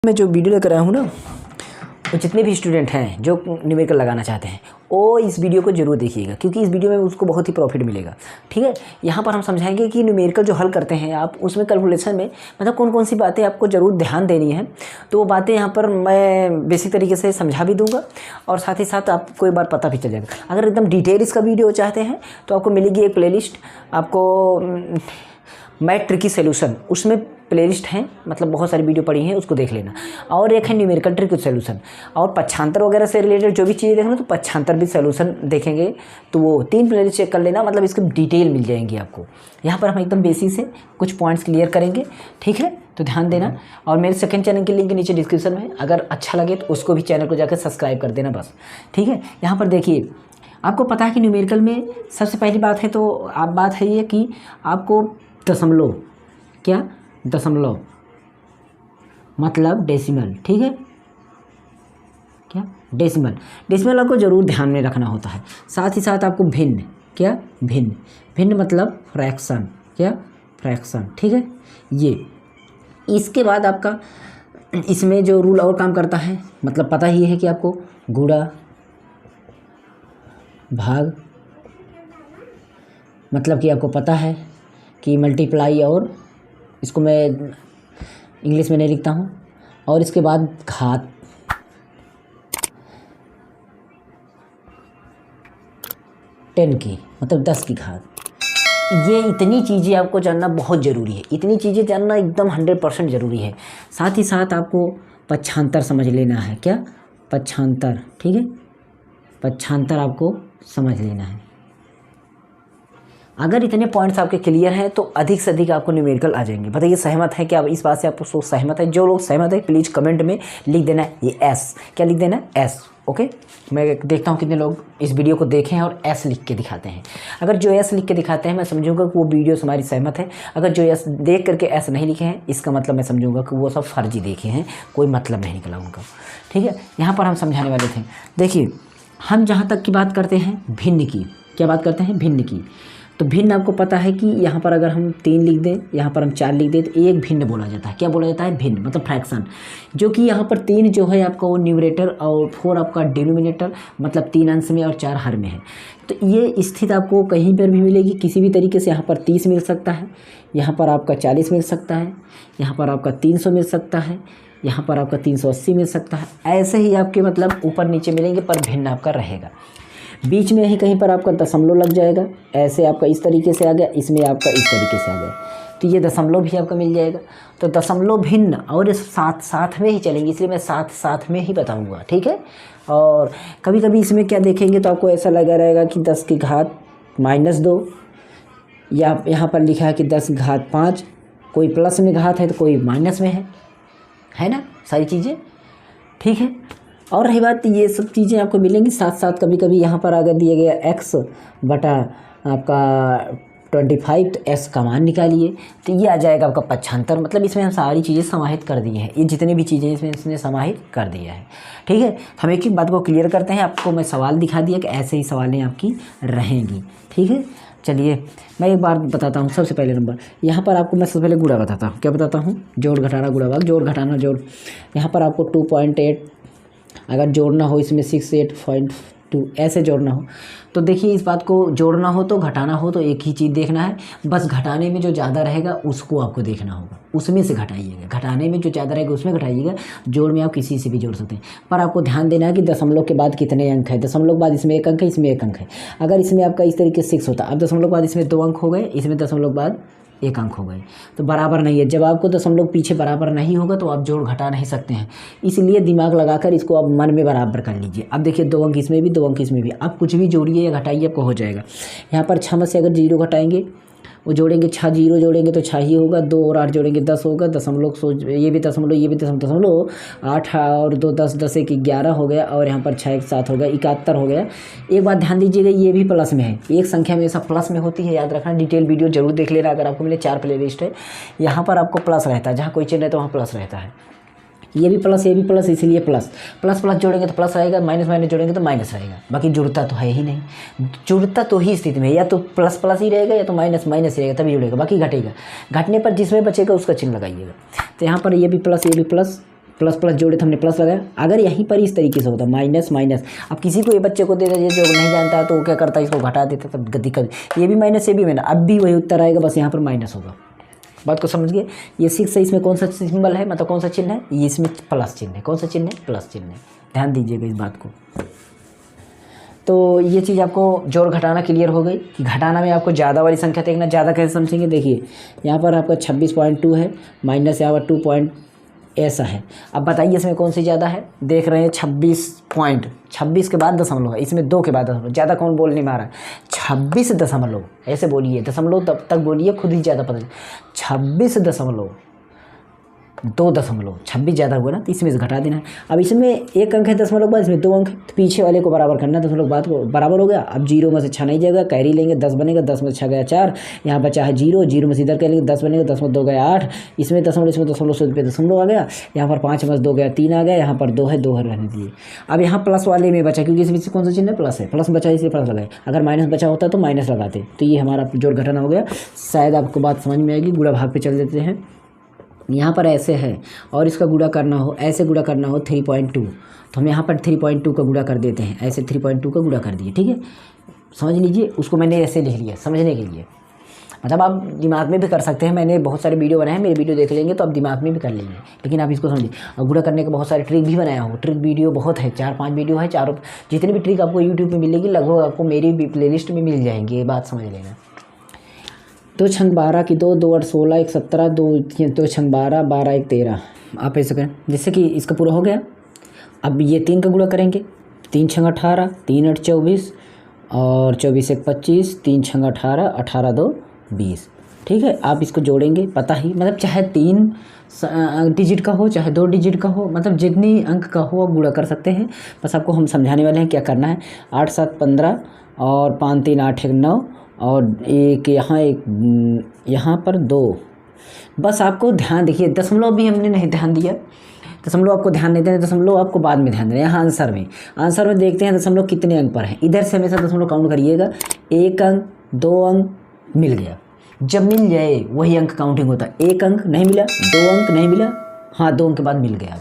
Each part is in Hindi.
मैं जो वीडियो लेकर आया हूँ ना, वो जितने भी स्टूडेंट हैं जो न्यूमेरिकल लगाना चाहते हैं वो इस वीडियो को ज़रूर देखिएगा, क्योंकि इस वीडियो में उसको बहुत ही प्रॉफिट मिलेगा। ठीक है, यहाँ पर हम समझाएंगे कि न्यूमेरिकल जो हल करते हैं आप, उसमें कैलकुलेशन में मतलब कौन कौन सी बातें आपको ज़रूर ध्यान देनी है। तो वो बातें यहाँ पर मैं बेसिक तरीके से समझा भी दूँगा और साथ ही साथ आपको एक बार पता भी चल जाएगा। अगर एकदम डिटेल इसका वीडियो चाहते हैं तो आपको मिलेगी एक प्लेलिस्ट, आपको मैथ ट्रिकी सॉल्यूशन, उसमें प्लेलिस्ट हैं, मतलब बहुत सारी वीडियो पड़ी हैं, उसको देख लेना। और एक है न्यूमेरिकल ट्रिक सॉल्यूशन, और पक्षांतर वगैरह से रिलेटेड जो भी चीज़ें देखना तो पक्षांतर भी सॉल्यूशन देखेंगे, तो वो 3 प्लेलिस्ट चेक कर लेना, मतलब इसकी डिटेल मिल जाएंगी आपको। यहाँ पर हम एकदम बेसिक से कुछ पॉइंट्स क्लियर करेंगे, ठीक है, तो ध्यान देना। और मेरे सेकंड चैनल की लिंक नीचे डिस्क्रिप्शन में है, अगर अच्छा लगे तो उसको भी चैनल को जाकर सब्सक्राइब कर देना बस, ठीक है। यहाँ पर देखिए, आपको पता है कि न्यूमेरिकल में सबसे पहली बात है तो बात है ये कि आपको दशमलव, क्या दशमलव मतलब डेसिमल, ठीक है, क्या डेसिमल, डेसिमल आपको ज़रूर ध्यान में रखना होता है। साथ ही साथ आपको भिन्न, क्या भिन्न, भिन्न मतलब फ्रैक्शन, क्या फ्रैक्शन, ठीक है। ये इसके बाद आपका इसमें जो रूल और काम करता है, मतलब पता ही है कि आपको गुणा भाग, मतलब कि आपको पता है कि मल्टीप्लाई, और इसको मैं इंग्लिश में नहीं लिखता हूँ, और इसके बाद घात, टेन की मतलब 10 की घात। ये इतनी चीज़ें आपको जानना बहुत ज़रूरी है, इतनी चीज़ें जानना एकदम 100% ज़रूरी है। साथ ही साथ आपको पक्षांतर समझ लेना है, क्या पक्षांतर, ठीक है, पक्षांतर आपको समझ लेना है। अगर इतने पॉइंट्स आपके क्लियर हैं तो अधिक से अधिक आपको न्यूमेरिकल आ जाएंगे। बताइए सहमत है क्या? इस बात से आपको सोच सहमत है? जो लोग सहमत है प्लीज़ कमेंट में लिख देना है ये एस, क्या लिख देना है एस, ओके। मैं देखता हूँ कितने लोग इस वीडियो को देखें और एस लिख के दिखाते हैं। अगर जो एस लिख के दिखाते हैं मैं समझूंगा कि वो वीडियो से हमारी सहमत है। अगर जो एस देख करके एस नहीं लिखे हैं इसका मतलब मैं समझूंगा कि वो सब फर्जी देखे हैं, कोई मतलब नहीं निकला उनका, ठीक है। यहाँ पर हम समझाने वाले थे, देखिए हम जहाँ तक की बात करते हैं भिन्न की, क्या बात करते हैं भिन्न की, तो भिन्न आपको पता है कि यहाँ पर अगर हम 3 लिख दें, यहाँ पर हम 4 लिख दें तो एक भिन्न बोला जाता है। क्या बोला जाता है? भिन्न मतलब फ्रैक्शन, जो कि यहाँ पर 3 जो है आपका वो न्यूमरेटर और 4 आपका डिनोमिनेटर, मतलब 3 अंश में और 4 हर में है। तो ये स्थिति आपको कहीं पर भी मिलेगी किसी भी तरीके से। यहाँ पर 30 मिल सकता है, यहाँ पर आपका 40 मिल सकता है, यहाँ पर आपका 300 मिल सकता है, यहाँ पर आपका 380 मिल सकता है। ऐसे ही आपके मतलब ऊपर नीचे मिलेंगे पर भिन्न आपका रहेगा। बीच में ही कहीं पर आपका दशमलव लग जाएगा, ऐसे आपका इस तरीके से आ गया, इसमें आपका इस तरीके से आ गया, तो ये दशमलव भी आपका मिल जाएगा। तो दशमलव भिन्न और साथ साथ में ही चलेंगे, इसलिए मैं साथ साथ में ही बताऊंगा, ठीक है। और कभी कभी इसमें क्या देखेंगे तो आपको ऐसा लगा रहेगा कि 10 की घात -2, या यहाँ पर लिखा है कि 10 घात 5, कोई प्लस में घात है तो कोई माइनस में है ना, सारी चीज़ें, ठीक है। और रही बात, ये सब चीज़ें आपको मिलेंगी। साथ साथ कभी कभी यहाँ पर अगर दिया गया x बटा आपका 25, तो x का मान निकालिए, तो ये आ जाएगा आपका पक्षांतर। मतलब इसमें हम सारी चीज़ें समाहित कर दी हैं, ये जितनी भी चीज़ें इसमें इसने समाहित कर दिया है, ठीक है। हम एक एक बात को क्लियर करते हैं। आपको मैं सवाल दिखा दिया कि ऐसे ही सवालें आपकी रहेंगी, ठीक है। चलिए मैं एक बार बताता हूँ। सबसे पहले नंबर यहाँ पर आपको मैं सबसे पहले गुणा बताता हूँ, क्या बताता हूँ, जोड़ घटाना गुणा भाग, जोड़ घटाना जोड़। यहाँ पर आपको 2.8 अगर जोड़ना हो, इसमें 68.2 ऐसे जोड़ना हो, तो देखिए इस बात को जोड़ना हो तो घटाना हो तो एक ही चीज़ देखना है, बस घटाने में जो ज़्यादा रहेगा उसको आपको देखना होगा, उसमें से घटाइएगा। घटाने में जो ज़्यादा रहेगा उसमें घटाइएगा, जोड़ में आप किसी से भी जोड़ सकते हैं। पर आपको ध्यान देना है कि दशमलव के बाद कितने अंक है। दशमलव के बाद इसमें 1 अंक है, इसमें 1 अंक है। अगर इसमें आपका इस तरीके से 6 होता, अब दशमलव के बाद इसमें 2 अंक हो गए, इसमें दशमलव के बाद 1 अंक हो गए, तो बराबर नहीं है। जब आपको दशमलव पीछे बराबर नहीं होगा तो आप जोड़ घटा नहीं सकते हैं, इसलिए दिमाग लगाकर इसको आप मन में बराबर कर लीजिए। अब देखिए 2 अंक इसमें भी, 2 अंक इसमें भी, आप कुछ भी जोड़िए या घटाइए आपको हो जाएगा। यहाँ पर 6 में से अगर 0 घटाएंगे, वो जोड़ेंगे 6 0 जोड़ेंगे तो 6 ही होगा, 2 और 8 जोड़ेंगे 10 होगा, दशमलव ये भी दशमलव, ये भी दशमलव, 8 और 2 10, 10 1 11 हो गया, और यहाँ पर 6 1 7 हो गया, 71 हो गया। एक बात ध्यान दीजिएगा, ये भी प्लस में है, एक संख्या में सब प्लस में होती है, याद रखना। डिटेल वीडियो जरूर देख लेना। अगर आपको मिले 4 प्लेलिस्ट है, यहाँ पर आपको प्लस रहता है, जहाँ कोई चिन्ह है तो वहाँ प्लस रहता है। ये भी प्लस, इसीलिए प्लस प्लस प्लस जोड़ेंगे तो प्लस रहेगा, माइनस माइनस जोड़ेंगे तो माइनस रहेगा। बाकी जुड़ता तो है ही नहीं, जुड़ता तो ही स्थिति में या तो प्लस प्लस ही रहेगा या तो माइनस माइनस रहेगा, तभी जुड़ेगा, बाकी घटेगा। घटने पर जिसमें बचेगा उसका चिन्ह लगाइएगा। तो यहाँ पर ये भी प्लस प्लस प्लस जोड़े तो हमने प्लस लगाया। अगर यहीं पर इस तरीके से होता माइनस माइनस, अब किसी को ये बच्चे को देता जो नहीं जानता तो वो क्या करता है, इसको घटा देता, तब दिक्कत, ये भी माइनस ये भी माइनस, अब भी वही उत्तर आएगा, बस यहाँ पर माइनस होगा। बात को समझ गए। ये 6 है, इसमें कौन सा सिंबल है, मतलब कौन सा चिन्ह है, ये इसमें प्लस चिन्ह है। कौन सा चिन्ह है, प्लस चिन्ह है। ध्यान दीजिएगा इस बात को। तो ये चीज़ आपको जोड़ घटाना क्लियर हो गई कि घटाना में आपको ज़्यादा वाली संख्या देखना, ज़्यादा कैसे समझेंगे। देखिए यहाँ पर आपका 26.2 है, माइनस यहाँ पर 2 पॉइंट ऐसा है। अब बताइए इसमें कौन सी ज़्यादा है। देख रहे हैं 26 के बाद दशमलव है, इसमें 2 के बाद दशमलव। ज़्यादा कौन बोलने में आ रहा है, 26 दशमलव, ऐसे बोलिए, दशमलव तब तक बोलिए खुद ही ज़्यादा पता, 26.2 ज़्यादा हुआ ना, तो इसमें से घटा देना है। अब इसमें एक अंक है दशमलव के बाद, इसमें 2 अंक है, तो पीछे वाले को बराबर करना है। दशमलव के बाद को बराबर हो गया। अब 0 में से 6 नहीं जाएगा, कैरी लेंगे, 10 बनेगा, 10 में से 6 गया 4, यहाँ बचा है 0, 0 में से इधर करेंगे, 10 बनेगा, 10 में 2 गया 8, इसमें दशमलव से दशमलव आ गया, यहाँ पर 5 में 2 गया 3 आ गया, यहाँ पर 2 है, 2 रहने दिए। अब यहाँ प्लस वाले में बचा, क्योंकि इसमें कौन सा चिन्ह है, प्लस है, प्लस बचा इसलिए प्लस लगाए। अगर माइनस बचा होता तो माइनस लगाते। तो ये हमारा जोड़ घटाना हो गया। शायद आपको बात समझ में आएगी। गुणा भाग पे चल देते हैं। यहाँ पर ऐसे है और इसका गुणा करना हो, ऐसे गुणा करना हो 3.2, तो हम यहाँ पर 3.2 का गुणा कर देते हैं, ऐसे 3.2 का गुणा कर दिए। ठीक है, समझ लीजिए। उसको मैंने ऐसे लिख लिया समझने के लिए, मतलब आप दिमाग में भी कर सकते हैं। मैंने बहुत सारे वीडियो बनाए हैं, मेरे वीडियो देख लेंगे तो आप दिमाग में भी कर लेंगे, लेकिन आप इसको समझिए। और गुणा करने के बहुत सारे ट्रिक भी बनाया हूँ, ट्रिक वीडियो बहुत है, 4-5 वीडियो है। चारों जितनी भी ट्रिक आपको यूट्यूब पर मिलेगी लगभग आपको मेरी भी प्लेलिस्ट में मिल जाएंगी, ये बात समझ लेना। 2 छंग 12 की 2, 2 8 16, 1 17, 2 छंग 12, 12 1 13। आप ऐसे करें जिससे कि इसका पूरा हो गया। अब ये 3 का गुणा करेंगे, 3 छंग 18, 3 8 24 और 24 1 25, 3 छंग 18, 18 2 20। ठीक है, आप इसको जोड़ेंगे, पता ही, मतलब चाहे 3 डिजिट का हो चाहे 2 डिजिट का हो, मतलब जितनी अंक का हो आप गुणा कर सकते हैं। बस आपको हम समझाने वाले हैं क्या करना है। 8 7 15 और 5 3 8 1 9 और एक यहाँ पर 2। बस आपको ध्यान देखिए, दशमलव भी हमने नहीं ध्यान दिया, दशमलव आपको ध्यान नहीं देना, दशमलव आपको बाद में ध्यान देना। यहाँ आंसर में देखते हैं दशमलव कितने अंक पर है। इधर से हमेशा दशमलव काउंट करिएगा, 1 अंक 2 अंक मिल गया, जब मिल जाए वही अंक काउंटिंग होता है। 1 अंक नहीं मिला, 2 अंक नहीं मिला, हाँ 2 अंक के बाद मिल गया।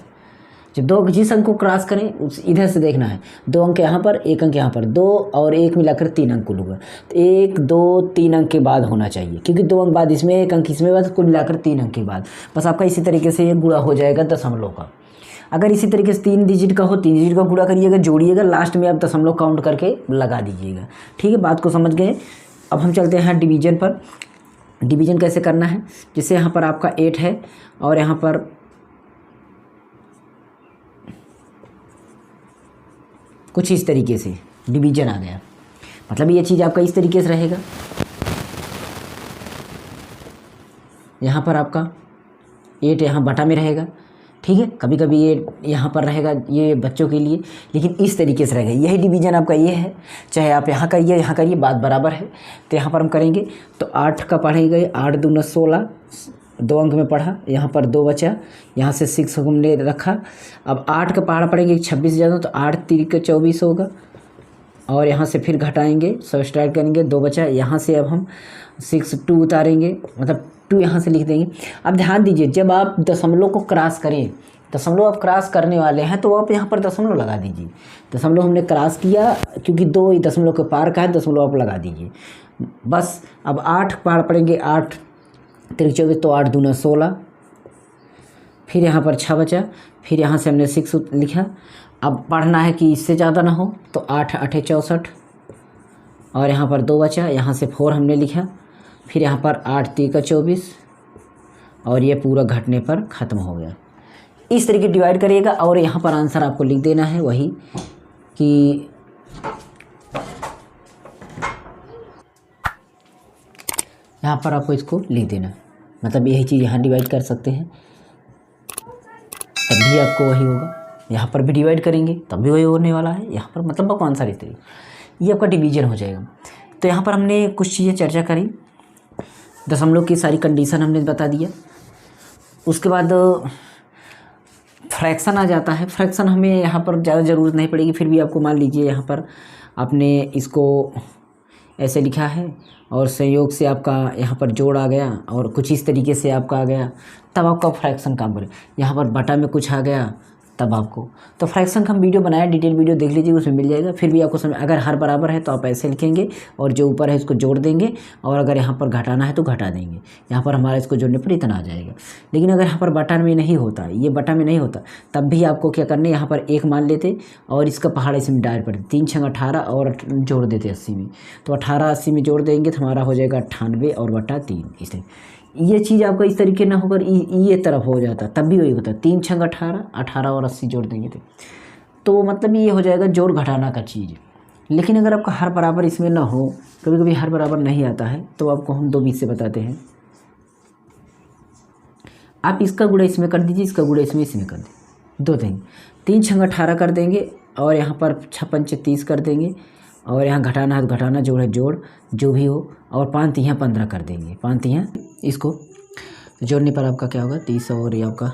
जब 2 जिस अंक को क्रॉस करें उस इधर से देखना है, 2 अंक यहाँ पर, 1 अंक यहाँ पर, 2 और 1 मिलाकर 3 अंक कुल होगा। तो 1 2 3 अंक के बाद होना चाहिए, क्योंकि 2 अंक बाद इसमें, 1 अंक इसमें, बाद कुल मिलाकर 3 अंक के बाद। बस आपका इसी तरीके से ये गुणा हो जाएगा दशमलव का। अगर इसी तरीके से 3 डिजिट का हो, 3 डिजिट का गुणा करिएगा, जोड़िएगा, लास्ट में आप दशमलव काउंट करके लगा दीजिएगा। ठीक है, बात को समझ गए। अब हम चलते हैं डिवीजन पर। डिवीजन कैसे करना है, जैसे यहाँ पर आपका 8 है और यहाँ पर कुछ इस तरीके से डिवीजन आ गया, मतलब ये चीज़ आपका इस तरीके से रहेगा। यहाँ पर आपका 8 यहाँ बटा में रहेगा। ठीक है, कभी कभी ये यहाँ पर रहेगा, ये बच्चों के लिए, लेकिन इस तरीके से रहेगा। यही डिवीजन आपका ये है, चाहे आप यहाँ करिए, बात बराबर है। तो यहाँ पर हम करेंगे तो 8 का पढ़ेंगे, 8 दूना 16, 2 अंक में पढ़ा, यहाँ पर 2 बचा, यहाँ से 6 हमने रखा। अब 8 का पहाड़ा पढ़ेंगे, 26 ज़्यादा, तो 8 3 का 24 होगा, और यहाँ से फिर घटाएंगे, सब्ट्रैक्ट करेंगे, 2 बचा। यहाँ से अब हम 6 2 उतारेंगे, मतलब 2 यहाँ से लिख देंगे। अब ध्यान दीजिए, जब आप दशमलव को क्रॉस करें, दशमलव आप क्रॉस करने वाले हैं तो आप यहाँ पर दशमलव लगा दीजिए। दशमलव हमने क्रॉस किया क्योंकि 2 दशमलव के पार का है, दशमलव आप लगा दीजिए बस। अब 8 पार पढ़ेंगे, 8 3 24, तो 8 दूना 16, फिर यहाँ पर 6 बचा, फिर यहाँ से हमने 6 लिखा। अब पढ़ना है कि इससे ज़्यादा ना हो, तो 8 8 64 और यहाँ पर 2 बचा, यहाँ से 4 हमने लिखा, फिर यहाँ पर 8 3 का 24 और ये पूरा घटने पर ख़त्म हो गया। इस तरीके डिवाइड करिएगा और यहाँ पर आंसर आपको लिख देना है वही कि यहाँ पर आपको इसको लिख देना, मतलब यही चीज़ यहाँ डिवाइड कर सकते हैं, तब भी आपको वही होगा। यहाँ पर भी डिवाइड करेंगे तब भी वही होने वाला है। यहाँ पर मतलब आपको आंसर इस तरीके, ये आपका डिवीजन हो जाएगा। तो यहाँ पर हमने कुछ चीज़ें चर्चा करी, दशमलव की सारी कंडीशन हमने बता दिया। उसके बाद फ्रैक्शन आ जाता है। फ्रैक्शन हमें यहाँ पर ज़्यादा ज़रूरत नहीं पड़ेगी, फिर भी आपको मान लीजिए यहाँ पर आपने इसको ऐसे लिखा है और संयोग से आपका यहाँ पर जोड़ आ गया और कुछ इस तरीके से आपका आ गया, तब आपका फ्रैक्शन काम करे। यहाँ पर बटा में कुछ आ गया तब आपको, तो फ्रैक्शन का हम वीडियो बनाया, डिटेल वीडियो देख लीजिए, उसमें मिल जाएगा। फिर भी आपको समझ, अगर हर बराबर है तो आप ऐसे लिखेंगे और जो ऊपर है इसको जोड़ देंगे, और अगर यहाँ पर घटाना है तो घटा देंगे। यहाँ पर हमारा इसको जोड़ने पर इतना आ जाएगा। लेकिन अगर यहाँ पर बटा में नहीं होता, ये बटा में नहीं होता, तब भी आपको क्या करना है, यहाँ पर 1 मान लेते और इसका पहाड़ इसमें डाल पड़ते, 3 छंग 18 और जोड़ देते 80 में, तो 18 80 में जोड़ देंगे तो हमारा हो जाएगा 98 और बटा 3। इसलिए ये चीज़ आपका इस तरीके ना होकर ये तरफ हो जाता, तब भी वही होता, 3 छंग 18, 18 और 80 जोड़ देंगे तो मतलब ये हो जाएगा जोड़ घटाना का चीज़। लेकिन अगर आपका हर बराबर इसमें ना हो, कभी कभी हर बराबर नहीं आता है, तो आपको हम 2 बीच से बताते हैं। आप इसका गुणा इसमें कर दीजिए, इसका गुणा इसमें कर दें, 2 देंगे, 3 छंग 18 कर देंगे और यहाँ पर 6 पंचे 30 कर देंगे, और यहाँ घटाना है तो घटाना, जोड़ है जोड़, जो भी हो, और 5 तिहां 15 कर देंगे, 5 तिहां इसको जोड़ने पर आपका क्या होगा, 30 और ये आपका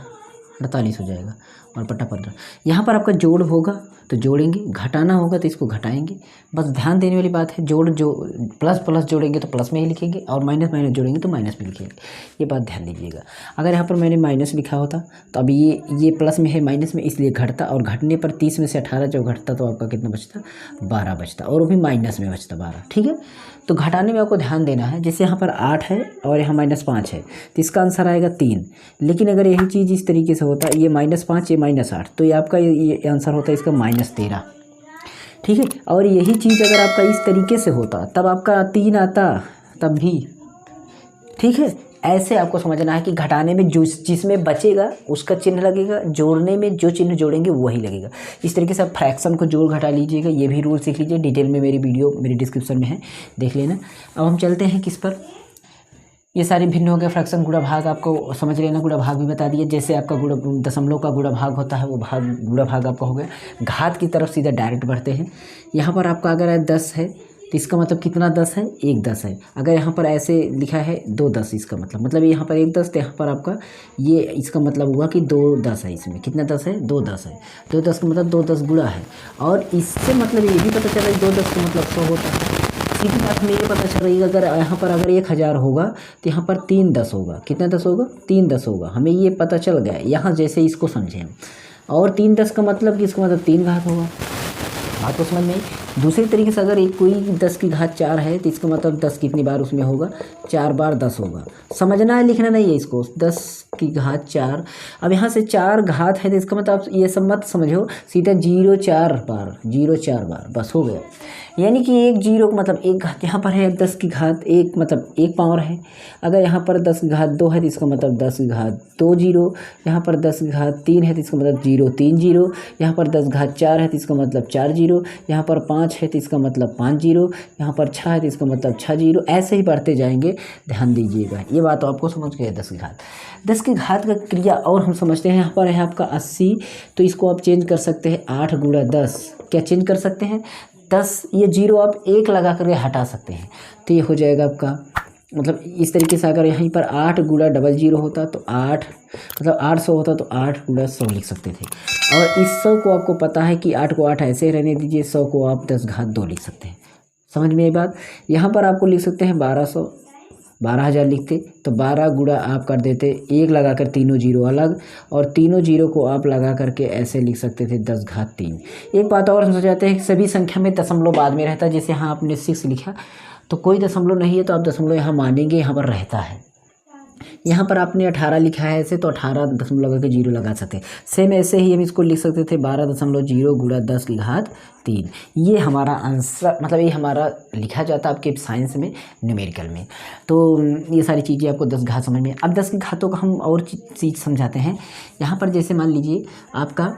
48 हो जाएगा और बटा 15। यहाँ पर आपका जोड़ होगा तो जोड़ेंगे, घटाना होगा तो इसको घटाएंगे। बस ध्यान देने वाली बात है, जोड़ जो प्लस प्लस जोड़ेंगे तो प्लस में ही लिखेंगे, और माइनस माइनस जोड़ेंगे तो माइनस में लिखेंगे, ये बात ध्यान दीजिएगा। अगर यहाँ पर मैंने माइनस लिखा होता तो अभी ये प्लस में है, माइनस में, इसलिए घटता, और घटने पर 30 में से 18 जब घटता तो आपका कितना बचता, 12 बचता, और वो भी माइनस में बचता 12। ठीक है, तो घटाने में आपको ध्यान देना है। जैसे यहाँ पर 8 है और यहाँ -5 है, तो इसका आंसर आएगा 3। लेकिन अगर यही चीज़ इस तरीके से होता, ये -5 ये -8, तो ये आपका ये आंसर होता है इसका -13। ठीक है, और यही चीज़ अगर आपका इस तरीके से होता तब आपका 3 आता, तब भी। ठीक है, ऐसे आपको समझना है कि घटाने में जो जिसमें बचेगा उसका चिन्ह लगेगा, जोड़ने में जो चिन्ह जोड़ेंगे वही लगेगा। इस तरीके से आप फ्रैक्शन को जोड़ घटा लीजिएगा, ये भी रूल सीख लीजिए। डिटेल में मेरी वीडियो मेरी डिस्क्रिप्शन में है, देख लेना। अब हम चलते हैं किस पर, ये सारे भिन्न हो गए। फ्रैक्शन गुणा भाग आपको समझ लेना, गुणा भाग भी बता दिए। जैसे आपका गुणा दशमलव का गुणा भाग होता है, वो भाग गुणा भाग आपका हो गया। घात की तरफ सीधा डायरेक्ट बढ़ते हैं। यहाँ पर आपका अगर 10 है तो इसका मतलब कितना 10 है, 1 10 है। अगर यहाँ पर ऐसे लिखा है 2 10, इसका मतलब यहाँ पर 1 10, तो यहाँ पर आपका ये इसका मतलब हुआ कि 2 10 है। इसमें कितना 10 है, 2 10 है। 2 10 का मतलब 2 10 गुणा है, और इससे मतलब ये भी पता चला 2 10 का मतलब 100 होता है। सीधी बात हमें ये पता चल रही है, अगर यहाँ पर अगर 1000 होगा तो यहाँ पर 3 10 होगा। कितना 10 होगा, 3 10 होगा। हमें ये पता चल गया यहाँ, जैसे इसको समझें। और 3 10 का मतलब कि इसका मतलब 3 घात होगा। बात को समझ में। दूसरे तरीके से अगर एक कोई 10 की घात 4 है तो इसका मतलब 10 कितनी बार उसमें होगा, 4 बार 10 होगा। समझना है, लिखना नहीं है इसको। 10 की घात 4, अब यहाँ से 4 घात है तो इसका मतलब आप ये सब मत समझो, सीधा 0 4 बार, 0 4 बार, बस हो गया। यानी कि 1 0 का मतलब 1 घात, यहाँ पर है 10 की घात 1 मतलब 1 पावर है। अगर यहाँ पर 10 की घात 2 है तो इसका मतलब 10 की घात 2 0। यहाँ पर 10 की घात 3 है तो इसका मतलब 0 3 0। यहाँ पर 10 घात 4 है तो इसका मतलब 4 0। यहाँ पर 5 है तो इसका मतलब 5 0। यहाँ पर 6 है तो इसका मतलब 6 0। ऐसे ही बढ़ते जाएंगे, ध्यान दीजिएगा। ये बात तो आपको समझ गए। 10 की घात, 10 की घात का क्रिया और हम समझते हैं। यहाँ पर है आपका 80, तो इसको आप चेंज कर सकते हैं 8 गुणा 10। क्या चेंज कर सकते हैं, 10 ये 0 आप 1 लगा करके हटा सकते हैं, तो ये हो जाएगा आपका मतलब इस तरीके से। अगर यहाँ पर 8 गुणा 00 होता तो 8 मतलब 800 होता तो 8 गुणा 100 लिख सकते थे। और इस 100 को आपको पता है कि 8 को 8 ऐसे रहने दीजिए, 100 को आप 10 घात 2 लिख सकते हैं। समझ में ये बात। यहाँ पर आपको लिख सकते हैं 1200, 12000 लिखते तो 12 गुणा आप कर देते 1 लगा कर, तीनों जीरो अलग, और तीनों जीरो को आप लगा करके ऐसे लिख सकते थे 10 घात 3। एक बात और समझ जाते हैं कि सभी संख्या में दशमलव बाद में रहता है। जैसे यहाँ आपने 6 लिखा तो कोई दशमलव नहीं है तो आप दशमलव यहाँ मानेंगे, यहाँ पर रहता है। यहाँ पर आपने 18 लिखा है ऐसे, तो 18 दशमलव लगा के 0 लगा सकते हैं। सेम ऐसे ही हम इसको लिख सकते थे 12.0 गुणा 10 की घात 3। ये हमारा आंसर, मतलब ये हमारा लिखा जाता है आपके साइंस में, न्यूमेरिकल में। तो ये सारी चीज़ें आपको 10 घात समझ में। अब 10 की घातों का हम और चीज़ समझाते हैं। यहाँ पर जैसे मान लीजिए आपका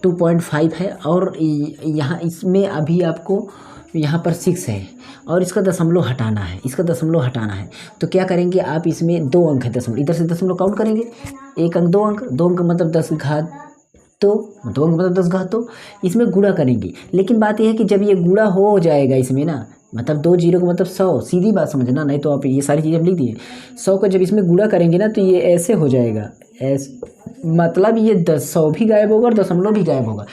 2.5 है और यहाँ इसमें अभी आपको यहाँ पर 6 है और इसका दशमलव हटाना है, इसका दशमलव हटाना है। तो क्या करेंगे आप, इसमें 2 अंक है दशमलव, इधर से दशमलव काउंट करेंगे, 1 अंक 2 अंक, 2 अंक मतलब 10 घात 2, 2 अंक मतलब 10 घात 2, इसमें गुणा करेंगे। लेकिन बात यह है कि जब ये गुणा हो जाएगा इसमें ना, मतलब 2 0 का मतलब 100, सीधी बात समझना, नहीं तो आप ये सारी चीज़ें लिख दिए। 100 का जब इसमें गुणा करेंगे ना तो ये ऐसे हो जाएगा, मतलब ये 100 भी गायब होगा और दशमलव भी गायब होगा।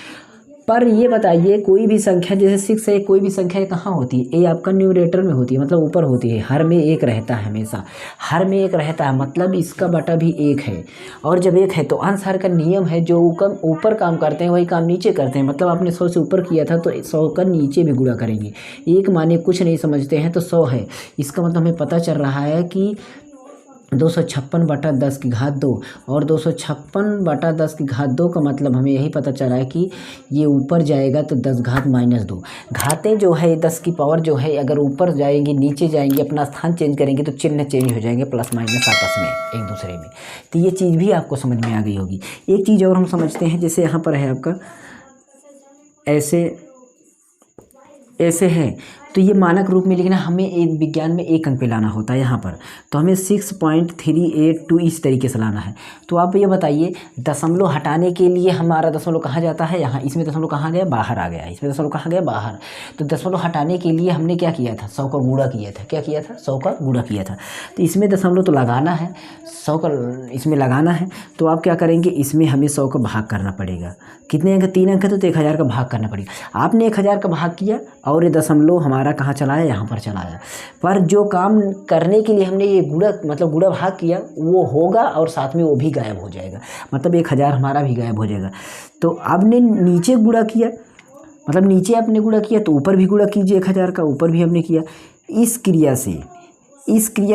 पर ये बताइए कोई भी संख्या जैसे 6 है, कोई भी संख्या कहाँ होती है? ये आपका न्यूमरेटर में होती है, मतलब ऊपर होती है। हर में एक रहता है, हमेशा हर में एक रहता है, मतलब इसका बटा भी एक है। और जब एक है तो अंश हर का नियम है, जो ऊपर काम करते हैं वही काम नीचे करते हैं। मतलब आपने 100 से ऊपर किया था तो 100 का नीचे भी गुणा करेंगे। एक माने कुछ नहीं समझते हैं तो 100 है, इसका मतलब हमें पता चल रहा है कि 256/10 और 256/10 का मतलब हमें यही पता चला है कि ये ऊपर जाएगा तो 10⁻²। घातें जो है 10 की पावर जो है अगर ऊपर जाएंगी नीचे जाएंगी अपना स्थान चेंज करेंगे तो चिन्ह चेंज हो जाएंगे, प्लस माइनस आपस में एक दूसरे में। तो ये चीज़ भी आपको समझ में आ गई होगी। एक चीज़ और हम समझते हैं, जैसे यहाँ पर है आपका ऐसे है तो ये मानक रूप में लिखना, हमें एक विज्ञान में 1 अंक पे लाना होता है यहाँ पर, तो हमें 6.382 इस तरीके से लाना है। तो आप ये बताइए दशमलव हटाने के लिए हमारा दशमलव कहाँ जाता है? यहाँ। इसमें दशमलव कहाँ गया? बाहर आ गया। इसमें दशमलव कहाँ गया? बाहर। तो दशमलव हटाने के लिए हमने क्या किया था? 100 का गुणा किया था। क्या किया था? 100 का गुणा किया था। तो इसमें दशमलव तो लगाना है, 100 का इसमें लगाना है, तो आप क्या करेंगे? इसमें हमें 100 का भाग करना पड़ेगा। कितने अंक? 3 अंक है तो 1000 का भाग करना पड़ेगा। आपने 1000 का भाग किया और ये दशमलव हमारा कहाँ चला है? यहाँ पर चला है। पर जो काम करने के लिए हमने ये गुणा भाग किया वो होगा और साथ में वो भी गायब हो जाएगा, मतलब 1000 हमारा भी गायब हो जाएगा। तो आपने नीचे गुणा किया, मतलब नीचे आपने गुणा किया तो ऊपर भी गुणा कीजिए, 1000 का ऊपर भी हमने किया। इस क्रिया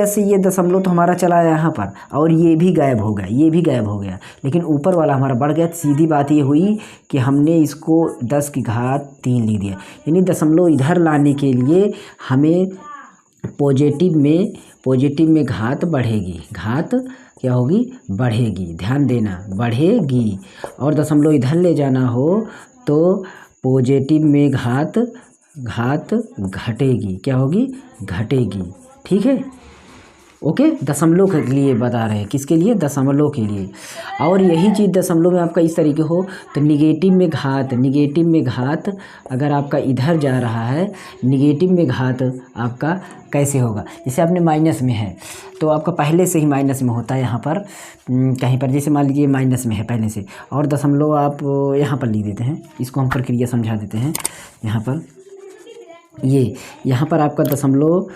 से ये दशमलव तो हमारा चला आया यहाँ पर और ये भी गायब हो गया, ये भी गायब हो गया, लेकिन ऊपर वाला हमारा बढ़ गया। सीधी बात ये हुई कि हमने इसको 10⁻³ लिख दिया, यानी दशमलव इधर लाने के लिए हमें पॉजिटिव में घात बढ़ेगी। घात क्या होगी? बढ़ेगी। ध्यान देना, बढ़ेगी। और दशमलव इधर ले जाना हो तो पॉजिटिव में घात घटेगी। क्या होगी? घटेगी। ठीक है, ओके। दशमलव के लिए बता रहे हैं, किसके लिए? दशमलव के लिए। और यही चीज़ दशमलव में आपका इस तरीके हो तो निगेटिव में घात अगर आपका इधर जा रहा है, निगेटिव में घात आपका कैसे होगा? जैसे आपने माइनस में है तो आपका पहले से ही माइनस में होता है यहाँ पर कहीं पर, जैसे मान लीजिए माइनस में है पहले से, और दशमलव आप यहाँ पर लिख देते हैं। इसको हम प्रक्रिया समझा देते हैं। यहाँ पर यहाँ पर आपका दशमलव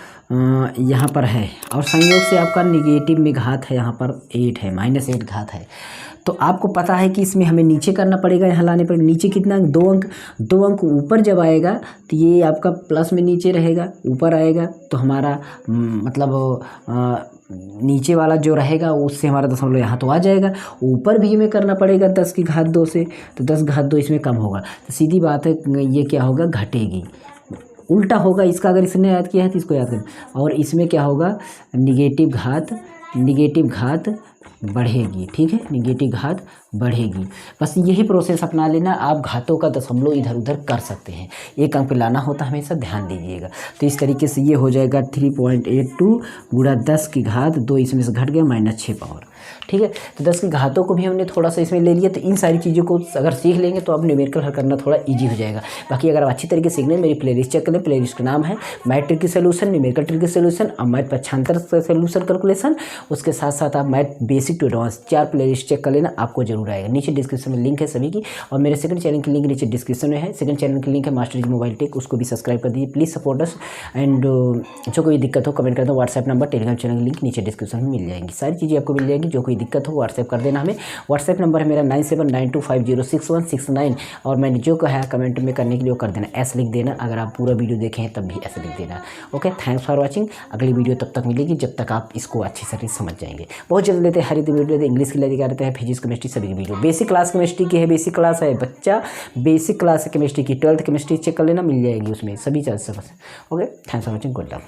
यहाँ पर है और संयोग से आपका निगेटिव में घात है, यहाँ पर 8 है, -8 घात है। तो आपको पता है कि इसमें हमें नीचे करना पड़ेगा, यहाँ लाने पर नीचे कितना? 2 अंक ऊपर जब आएगा तो ये आपका प्लस में नीचे रहेगा, ऊपर आएगा तो हमारा मतलब नीचे वाला जो रहेगा उससे हमारा दशमलव यहाँ तो आ जाएगा। ऊपर भी हमें करना पड़ेगा 10⁻² से, तो 10⁻² इसमें कम होगा। तो सीधी बात है, ये क्या होगा? घटेगी। उल्टा होगा इसका, अगर इसने याद किया है तो इसको याद करें। और इसमें क्या होगा? निगेटिव घात बढ़ेगी। ठीक है, निगेटिव घात बढ़ेगी। बस यही प्रोसेस अपना लेना, आप घातों का दशमलव इधर उधर कर सकते हैं। 1 अंक पे लाना होता है, हमेशा ध्यान दीजिएगा। तो इस तरीके से ये हो जाएगा 3.82 गुणा 10⁻², इसमें से घट गया -6 पावर। ठीक है, तो 10 की घातों को भी हमने थोड़ा सा इसमें ले लिया। तो इन सारी चीज़ों को अगर सीख लेंगे तो अब न्यूमेरिकल हल करना थोड़ा इजी हो जाएगा। बाकी अगर आप अच्छी तरीके से सीखने, मेरी प्लेलिस्ट चेक करें। प्लेलिस्ट का नाम है मैथ ट्रिक की सोल्यूशन, न्यूमेरिकल ट्रिक की सोल्यूशन और मैथ पक्षांतर सोल्यूशन कैलकुलेशन। उसके साथ साथ आप math basic to advance 4 playlist check कर लेना, आपको जरूर आएगा। नीचे डिस्क्रिप्शन में लिंक है सभी की, और मेरे सेकंड चैनल की लिंक नीचे डिस्क्रिप्शन में है। सेकंड चैनल की लिंक है मास्टर जी मोबाइल टेक, उसको भी सब्सक्राइब कर दीजिए प्लीज़, सपोर्ट अस। एंड जो कोई दिक्कत हो कमेंट कर दो। व्हाट्सएप नंबर, टेलीग्राम चैनल की लिंक नीचे डिस्क्रिप्शन में मिल जाएंगी, सारी चीज़ें आपको मिल जाएंगी। जो कोई दिक्कत हो व्हाट्सएप कर देना हमें। व्हाट्सएप नंबर है मेरा 9792506169, और मैंने जो कहा है कमेंट में करने के लिए वो कर देना, ऐसे लिख देना। अगर आप पूरा वीडियो देखें तब भी ऐसे लिख देना। Okay, thanks for watching. अगली वीडियो तब तक मिलेगी जब तक आप इसको अच्छी से समझ जाएंगे। बहुत जल्द लेते हैं हर एक वीडियो लेते, इंग्लिश के लिए रहते हैं, फिजिक्स केमिस्ट्री सभी की वीडियो। बेसिक क्लास केमिस्ट्री की है, बेसिक क्लास है बच्चा, बेसिक क्लास है केमिस्ट्री की, 12th केमिस्ट्री चेक कर लेना, मिल जाएगी उसमें सभी चीज़। Okay, thanks for watching, good luck.